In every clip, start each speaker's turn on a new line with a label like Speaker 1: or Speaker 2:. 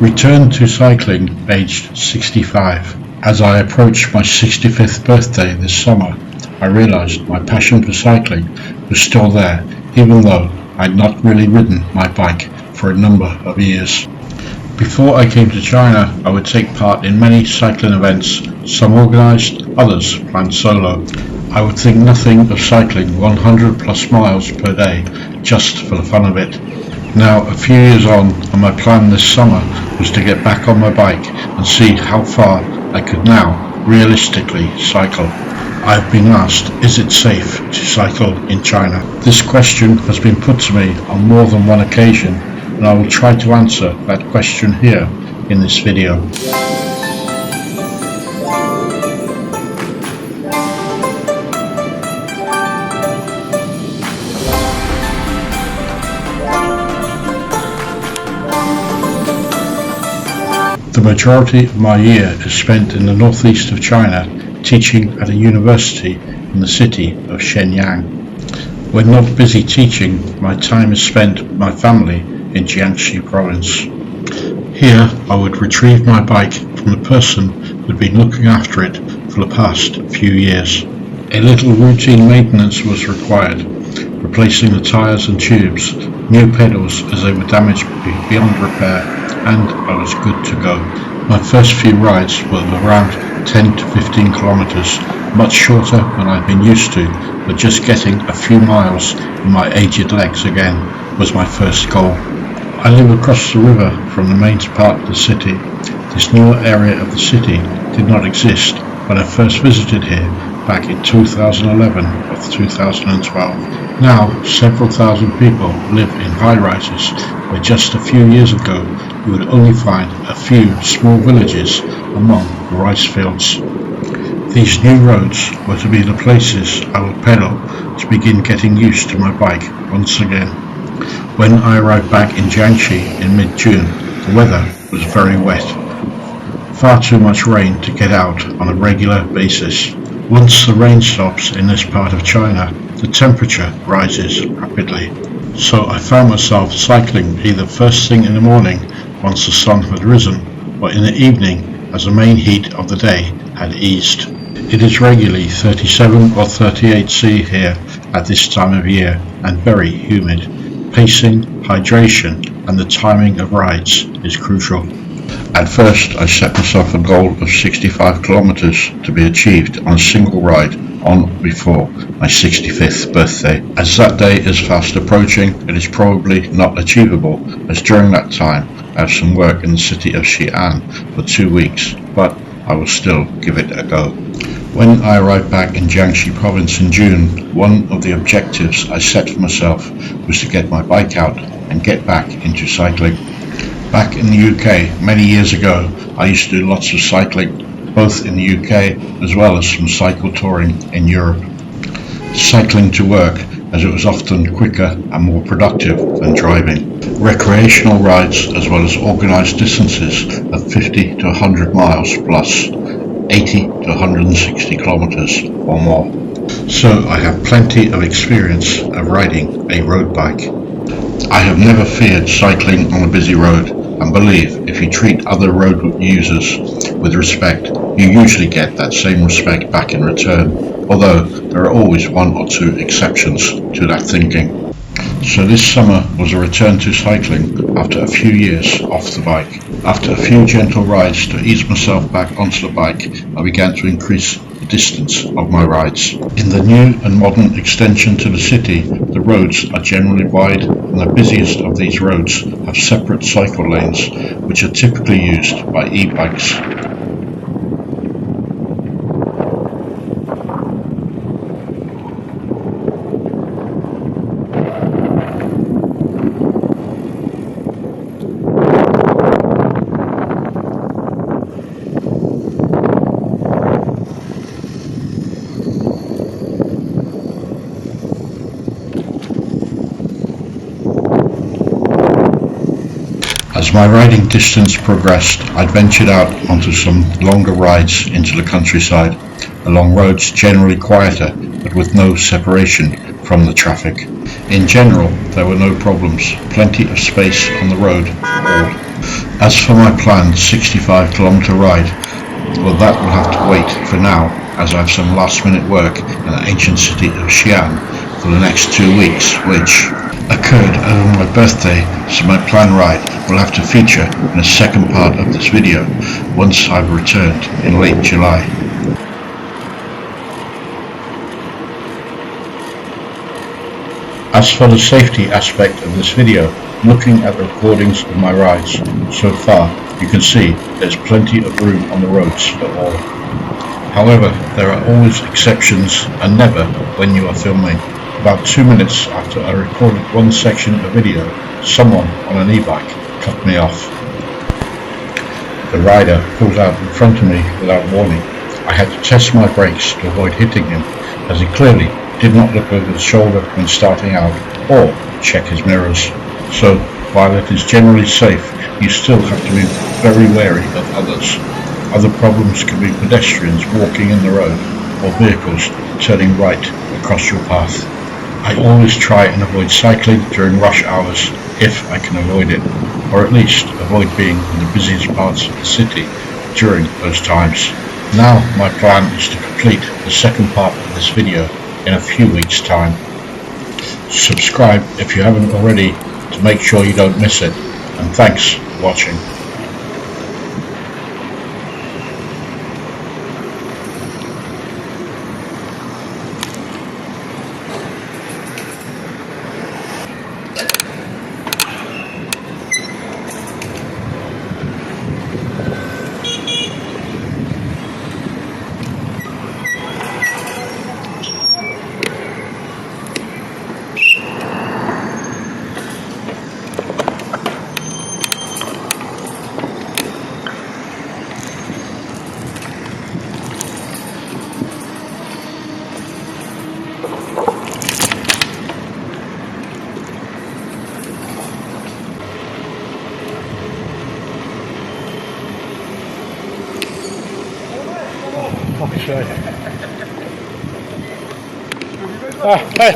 Speaker 1: Returned to cycling aged 65. As I approached my 65th birthday this summer, I realised my passion for cycling was still there, even though I'd not really ridden my bike for a number of years. Before I came to China, I would take part in many cycling events, some organised, others planned solo. I would think nothing of cycling 100 plus miles per day, just for the fun of it. Now, a few years on, and my plan this summer was to get back on my bike and see how far I could now realistically cycle. I have been asked, is it safe to cycle in China? This question has been put to me on more than one occasion, and I will try to answer that question here in this video. The majority of my year is spent in the northeast of China, teaching at a university in the city of Shenyang. When not busy teaching, my time is spent with my family in Jiangxi province. Here I would retrieve my bike from the person who had been looking after it for the past few years. A little routine maintenance was required, replacing the tyres and tubes, new pedals as they were damaged beyond repair, and I was good to go. My first few rides were around 10 to 15 kilometers, much shorter than I've been used to, but just getting a few miles in my aged legs again was my first goal. I live across the river from the main part of the city. This newer area of the city did not exist when I first visited here back in 2011 or 2012. Now, several thousand people live in high-rises where just a few years ago you would only find a few small villages among the rice fields. These new roads were to be the places I would pedal to begin getting used to my bike once again. When I arrived back in Jiangxi in mid-June, the weather was very wet. Far too much rain to get out on a regular basis. Once the rain stops in this part of China, the temperature rises rapidly. So I found myself cycling either first thing in the morning once the sun had risen, or in the evening as the main heat of the day had eased. It is regularly 37 or 38 C here at this time of year and very humid. Pacing, hydration and the timing of rides is crucial. At first I set myself a goal of 65 kilometers to be achieved on a single ride on or before my 65th birthday. As that day is fast approaching, it is probably not achievable, as during that time I have some work in the city of Xi'an for 2 weeks, but I will still give it a go. When I arrived back in Jiangxi province in June, one of the objectives I set for myself was to get my bike out and get back into cycling. Back in the UK, many years ago, I used to do lots of cycling, both in the UK as well as some cycle touring in Europe. Cycling to work, as it was often quicker and more productive than driving. Recreational rides as well as organised distances of 50 to 100 miles plus 80 to 160 kilometers or more. So I have plenty of experience of riding a road bike. I have never feared cycling on a busy road, and believe if you treat other road users with respect, you usually get that same respect back in return, although there are always one or two exceptions to that thinking. So this summer was a return to cycling after a few years off the bike. After a few gentle rides to ease myself back onto the bike, I began to increase the distance of my rides. In the new and modern extension to the city, the roads are generally wide, and the busiest of these roads have separate cycle lanes, which are typically used by e-bikes. As my riding distance progressed, I ventured out onto some longer rides into the countryside, along roads generally quieter but with no separation from the traffic. In general, there were no problems, plenty of space on the road for all. As for my planned 65-kilometre ride, well, that will have to wait for now, as I have some last-minute work in the ancient city of Xi'an for the next 2 weeks, which occurred over my birthday, so my planned ride will have to feature in the second part of this video once I've returned in late July. As for the safety aspect of this video, looking at the recordings of my rides so far, you can see there's plenty of room on the roads for all. However, there are always exceptions, and never when you are filming. About 2 minutes after I recorded one section of video, someone on an e-bike cut me off. The rider pulled out in front of me without warning. I had to test my brakes to avoid hitting him, as he clearly did not look over his shoulder when starting out, or check his mirrors. So, while it is generally safe, you still have to be very wary of others. Other problems can be pedestrians walking in the road, or vehicles turning right across your path. I always try and avoid cycling during rush hours if I can avoid it, or at least avoid being in the busiest parts of the city during those times. Now my plan is to complete the second part of this video in a few weeks' time. Subscribe if you haven't already to make sure you don't miss it, and thanks for watching. Hey.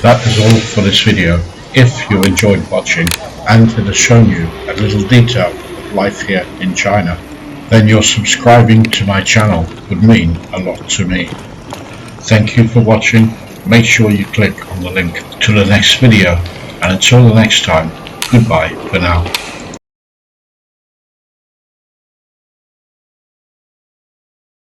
Speaker 1: That is all for this video. If you enjoyed watching and it has shown you a little detail of life here in China, then your subscribing to my channel would mean a lot to me. Thank you for watching. Make sure you click on the link to the next video, and until the next time, goodbye for now.